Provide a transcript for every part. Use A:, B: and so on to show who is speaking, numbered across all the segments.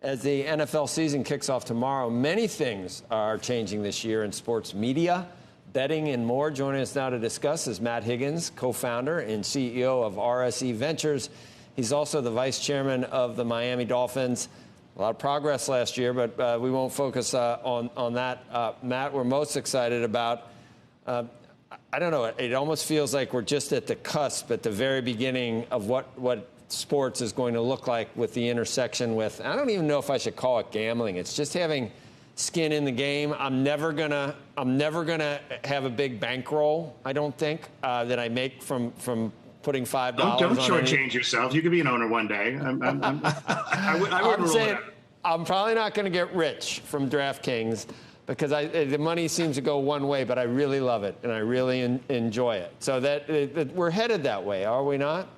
A: As the NFL season kicks off tomorrow, many things are changing this year in sports media, betting, and more. Joining us now to discuss is Matt Higgins, co-founder and CEO of RSE Ventures. He's also the vice chairman of the Miami Dolphins. A lot of progress last year, but we won't focus on that. Matt, we're most excited about, I don't know, it almost feels like we're just at the cusp, at the very beginning of what sports is going to look like with the intersection with, I don't even know if I should call it gambling. It's just having skin in the game. I'm never gonna have a big bankroll, I don't think, that I make from putting $5
B: Don't
A: on
B: shortchange yourself. You could be an owner one day.
A: I'm probably not going to get rich from DraftKings because the money seems to go one way, but I really love it and I really enjoy it. So that we're headed that way, are we not?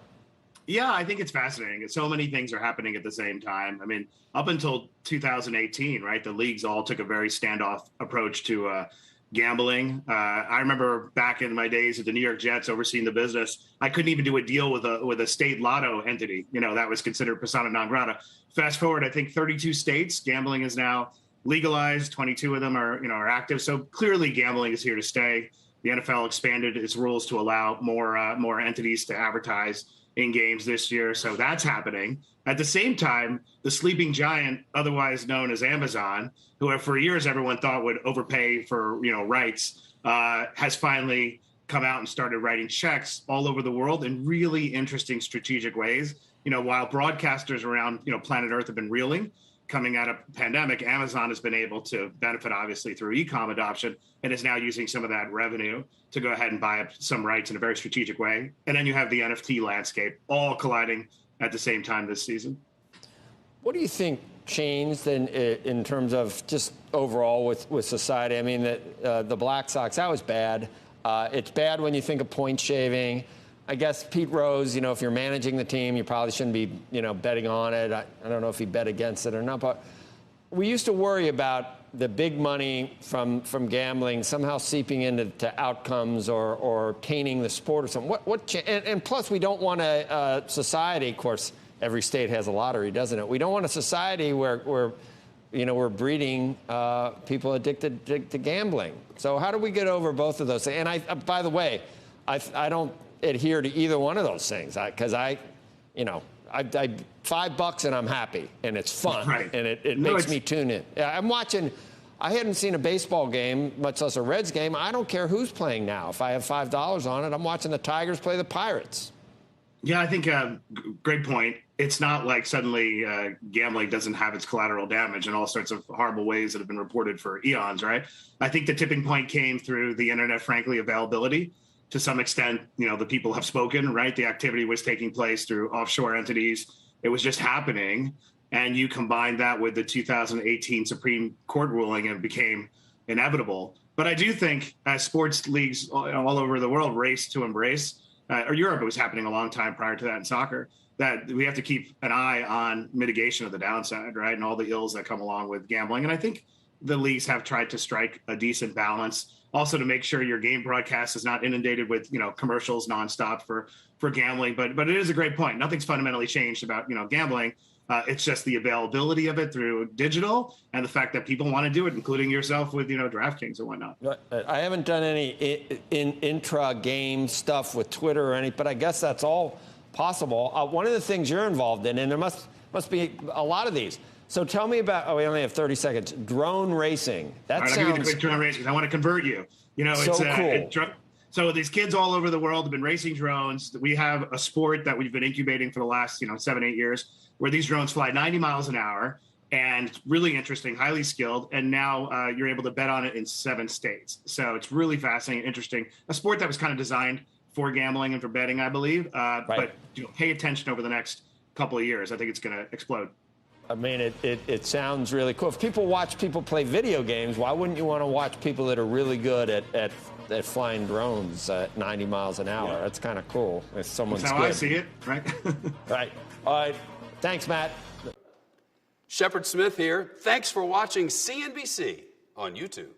B: Yeah, I think it's fascinating. So many things are happening at the same time. I mean, up until 2018, right, the leagues all took a very standoff approach to gambling. I remember back in my days at the New York Jets overseeing the business, I couldn't even do a deal with a state lotto entity. You know, that was considered persona non grata. Fast forward, I think 32 states, gambling is now legalized. 22 of them are active. So clearly gambling is here to stay. The NFL expanded its rules to allow more entities to advertise in games this year. So that's happening. At the same time, the sleeping giant, otherwise known as Amazon, who for years everyone thought would overpay for rights, has finally come out and started writing checks all over the world in really interesting strategic ways. While broadcasters around planet Earth have been reeling coming out of pandemic, Amazon has been able to benefit obviously through e-com adoption and is now using some of that revenue to go ahead and buy up some rights in a very strategic way. And then you have the NFT landscape all colliding at the same time this season.
A: What do you think changed in terms of just overall with society? I mean, the Black Sox, that was bad. It's bad when you think of point shaving. I guess Pete Rose, if you're managing the team, you probably shouldn't be, betting on it. I don't know if he bet against it or not, but we used to worry about the big money from gambling somehow seeping into outcomes or tainting the sport or something. And plus, we don't want a society, of course, every state has a lottery, doesn't it? We don't want a society where we're breeding people addicted to gambling. So how do we get over both of those things? And by the way, I don't adhere to either one of those things because I $5 and I'm happy and it's fun,
B: right.
A: And it makes me tune in. I'm watching. I hadn't seen a baseball game, much less a Reds game. I don't care who's playing now. If I have $5 on it, I'm watching the Tigers play the Pirates.
B: Yeah, I think great point. It's not like suddenly gambling doesn't have its collateral damage in all sorts of horrible ways that have been reported for eons, right? I think the tipping point came through the internet, frankly, availability. To some extent, the people have spoken, right? The activity was taking place through offshore entities. It was just happening. And you combine that with the 2018 Supreme Court ruling and it became inevitable. But I do think as sports leagues all over the world race to embrace, or Europe, it was happening a long time prior to that in soccer, that we have to keep an eye on mitigation of the downside, right? And all the ills that come along with gambling. And I think the leagues have tried to strike a decent balance. Also to make sure your game broadcast is not inundated with, commercials nonstop for gambling. But it is a great point. Nothing's fundamentally changed about, gambling. It's just the availability of it through digital and the fact that people want to do it, including yourself with, DraftKings and whatnot.
A: I haven't done any intra-game stuff with Twitter or anything, but I guess that's all possible. One of the things you're involved in, and there must be a lot of these. So tell me about, we only have 30 seconds, drone racing. That sounds...
B: I'll give you the quick drone racing. I want to convert you.
A: It's
B: cool. So these kids all over the world have been racing drones. We have a sport that we've been incubating for the last, 7-8 years, where these drones fly 90 miles an hour and it's really interesting, highly skilled. And now you're able to bet on it in 7 states. So it's really fascinating, interesting. A sport that was kind of designed for gambling and for betting, I believe.
A: Right.
B: But pay attention over the next couple of years. I think it's going to explode.
A: I mean, it sounds really cool. If people watch people play video games, why wouldn't you want to watch people that are really good at flying drones at 90 miles an hour? Yeah. That's kind of cool. If someone's
B: That's how I see it, right?
A: Right. All right. Thanks, Matt.
C: Shepard Smith here. Thanks for watching CNBC on YouTube.